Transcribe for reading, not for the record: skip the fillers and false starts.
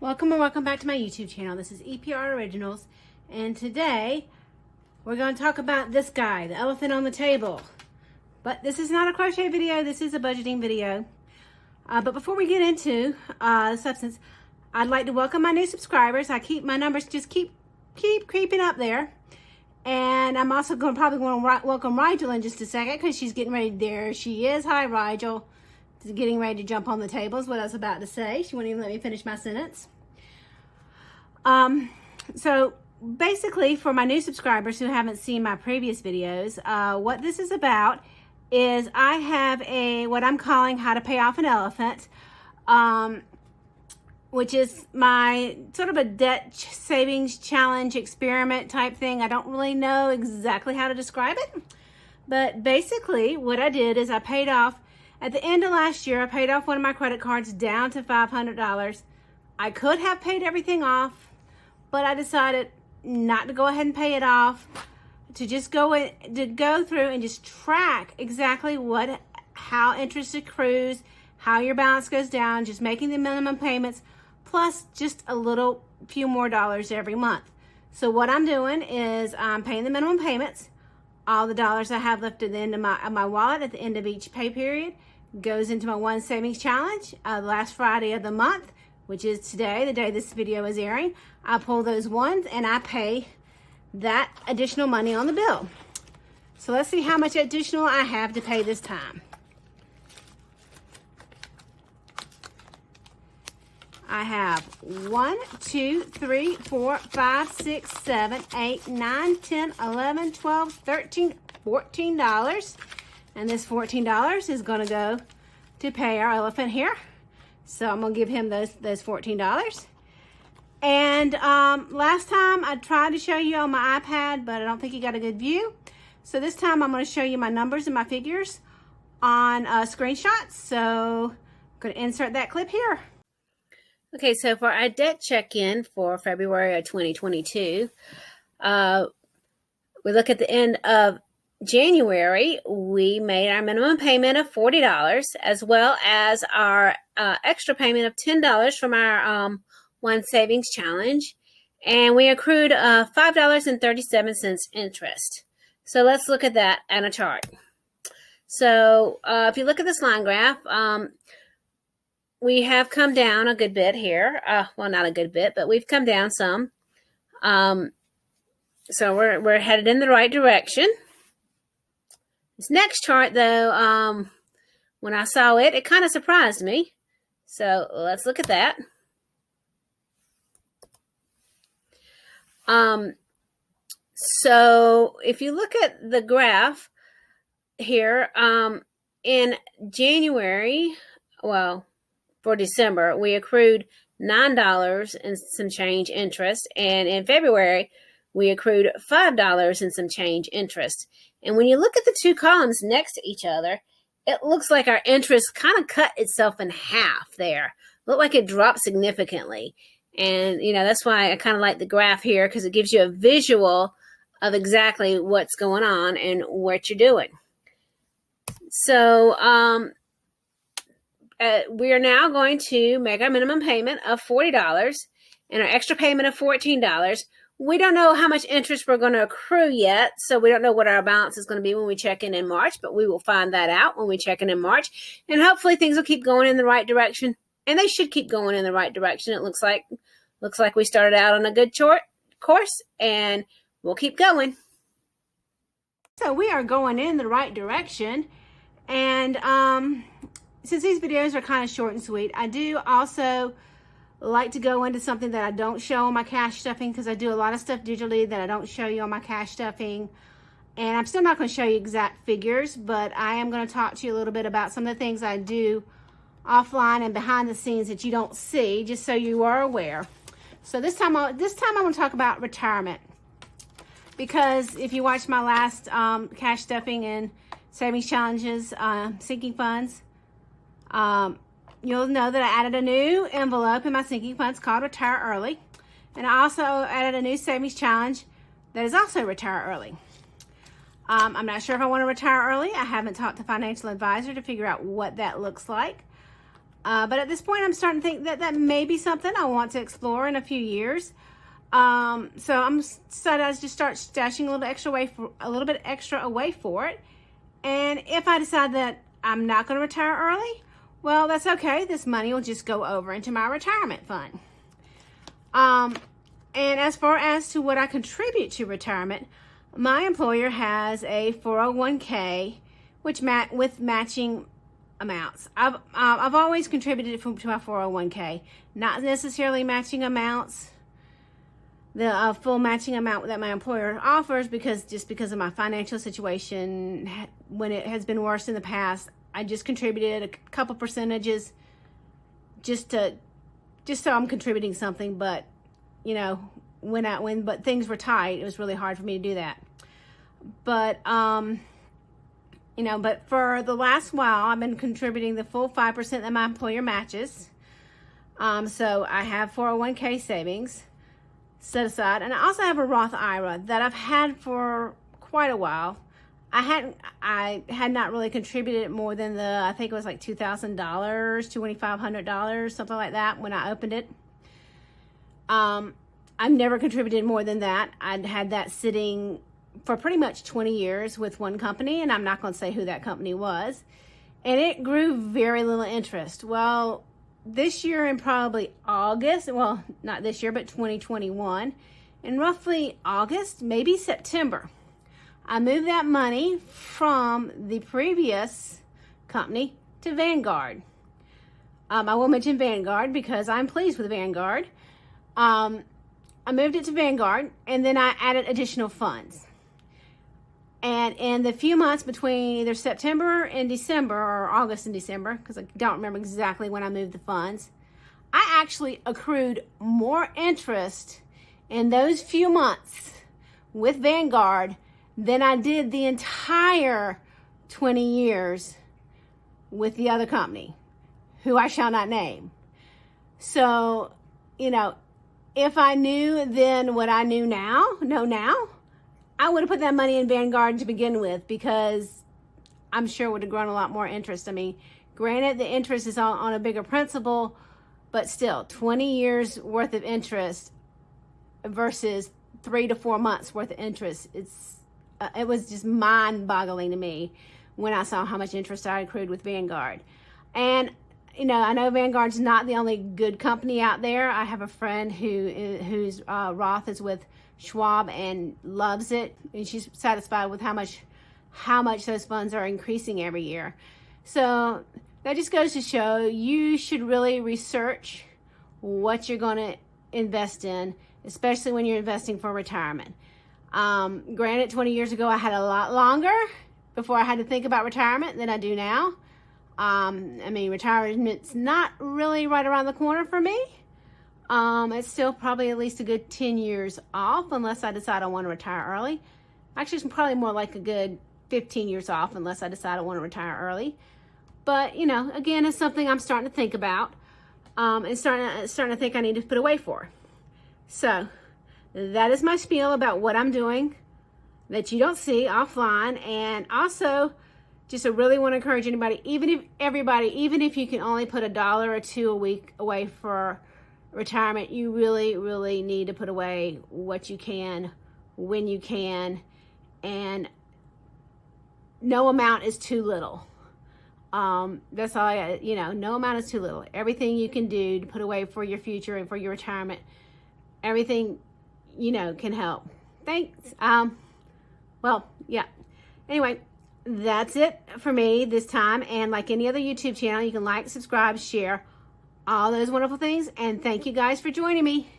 Welcome and welcome back to my YouTube channel. This is EPR Originals, and today we're going to talk about this guy, the elephant on the table. But this is not a crochet video, this is a budgeting video. But before we get into the substance, I'd like to welcome my new subscribers. My numbers just keep creeping up there. And I'm also probably going to welcome Rygel in just a second because she's getting ready. There she is. Hi, Rygel. Getting ready to jump on the table is what I was about to say. She wouldn't even let me finish my sentence. So basically, for my new subscribers who haven't seen my previous videos, what this is about is I have what I'm calling How to Pay Off an Elephant, which is my sort of a debt savings challenge experiment type thing. I don't really know exactly how to describe it, but basically what I did is I paid off, at the end of last year, I paid off one of my credit cards down to $500. I could have paid everything off, but I decided not to go ahead and pay it off, to just go through and just track exactly how interest accrues, how your balance goes down, just making the minimum payments, plus just a few more dollars every month. So what I'm doing is I'm paying the minimum payments. All the dollars I have left at the end of my wallet at the end of each pay period goes into my one savings challenge. Last Friday of the month, which is today, the day this video is airing, I pull those ones and I pay that additional money on the bill. So let's see how much additional I have to pay this time. I have 1, 2, 3, 4, 5, 6, 7, 8, 9, 10, 11, 12, 13, $14. And this $14 is going to go to pay our elephant here. So I'm going to give him those $14. And last time I tried to show you on my iPad, but I don't think you got a good view. So this time I'm going to show you my numbers and my figures on screenshots. So I'm going to insert that clip here. Okay, so for our debt check-in for February of 2022, we look at the end of January. We made our minimum payment of $40, as well as our extra payment of $10 from our one savings challenge, and we accrued $5.37 interest. So let's look at that on a chart. So if you look at this line graph, we have come down a good bit here. Well, not a good bit, but we've come down some. So we're headed in the right direction. This next chart, though, when I saw it, it kind of surprised me. So let's look at that. So if you look at the graph here, in January, well, for December, we accrued $9 and some change interest. And in February, we accrued $5 and some change interest. And when you look at the two columns next to each other, it looks like our interest kind of cut itself in half there. Looked like it dropped significantly. And, you know, that's why I kind of like the graph here, because it gives you a visual of exactly what's going on and what you're doing. So, we are now going to make our minimum payment of $40 and our extra payment of $14. We don't know how much interest we're going to accrue yet, so we don't know what our balance is going to be when we check in March, but we will find that out when we check in March, and hopefully things will keep going in the right direction, and they should keep going in the right direction. It looks like we started out on a good course, and we'll keep going. So we are going in the right direction, and since these videos are kind of short and sweet, I do also like to go into something that I don't show on my cash stuffing, because I do a lot of stuff digitally that I don't show you on my cash stuffing. And I'm still not going to show you exact figures, but I am going to talk to you a little bit about some of the things I do offline and behind the scenes that you don't see, just so you are aware. So this time I want to talk about retirement, because if you watched my last cash stuffing and savings challenges, sinking funds, you'll know that I added a new envelope in my sinking funds called Retire Early. And I also added a new savings challenge that is also Retire Early. I'm not sure if I want to retire early. I haven't talked to a financial advisor to figure out what that looks like. But at this point, I'm starting to think that that may be something I want to explore in a few years. So I'm decided I just start stashing a little bit extra away for it. And if I decide that I'm not going to retire early, well, that's okay. This money will just go over into my retirement fund. And as far as to what I contribute to retirement, my employer has a 401k, with matching amounts. I've always contributed to my 401k, not necessarily matching amounts, the full matching amount that my employer offers, because of my financial situation. When it has been worse in the past, I just contributed a couple percentages just so I'm contributing something. But when things were tight, it was really hard for me to do that. But but for the last while, I've been contributing the full 5% that my employer matches. So I have 401k savings set aside, and I also have a Roth IRA that I've had for quite a while. I had not really contributed more than I think it was like $2,000, $2,500, something like that when I opened it. I've never contributed more than that. I'd had that sitting for pretty much 20 years with one company, and I'm not going to say who that company was. And it grew very little interest. Well, this year in probably August, well, not this year, but 2021, in roughly August, maybe September, I moved that money from the previous company to Vanguard. I will mention Vanguard because I'm pleased with Vanguard. I moved it to Vanguard, and then I added additional funds. And in the few months between either September and December, or August and December, because I don't remember exactly when I moved the funds, I actually accrued more interest in those few months with Vanguard than I did the entire 20 years with the other company, who I shall not name. So, if I knew then what I know now, I would have put that money in Vanguard to begin with, because I'm sure it would have grown a lot more interest. I mean, granted, the interest is on a bigger principal, but still, 20 years worth of interest versus 3 to 4 months worth of interest. It was just mind-boggling to me when I saw how much interest I accrued with Vanguard. And I know Vanguard's not the only good company out there. I have a friend whose Roth is with Schwab and loves it, and she's satisfied with how much those funds are increasing every year. So that just goes to show you should really research what you're going to invest in, especially when you're investing for retirement. Granted, 20 years ago I had a lot longer before I had to think about retirement than I do now. Retirement's not really right around the corner for me. It's still probably at least a good 10 years off, unless I decide I want to retire early. Actually, it's probably more like a good 15 years off, unless I decide I want to retire early. But, again, it's something I'm starting to think about, and starting to think I need to put away for. So that is my spiel about what I'm doing that you don't see offline. And also, just really want to encourage even if you can only put $1 or $2 a week away for retirement, you really, really need to put away what you can, when you can, and no amount is too little. That's all no amount is too little. Everything you can do to put away for your future and for your retirement, everything, can help. Thanks. Anyway, that's it for me this time. And like any other YouTube channel, you can like, subscribe, share, all those wonderful things. And thank you guys for joining me.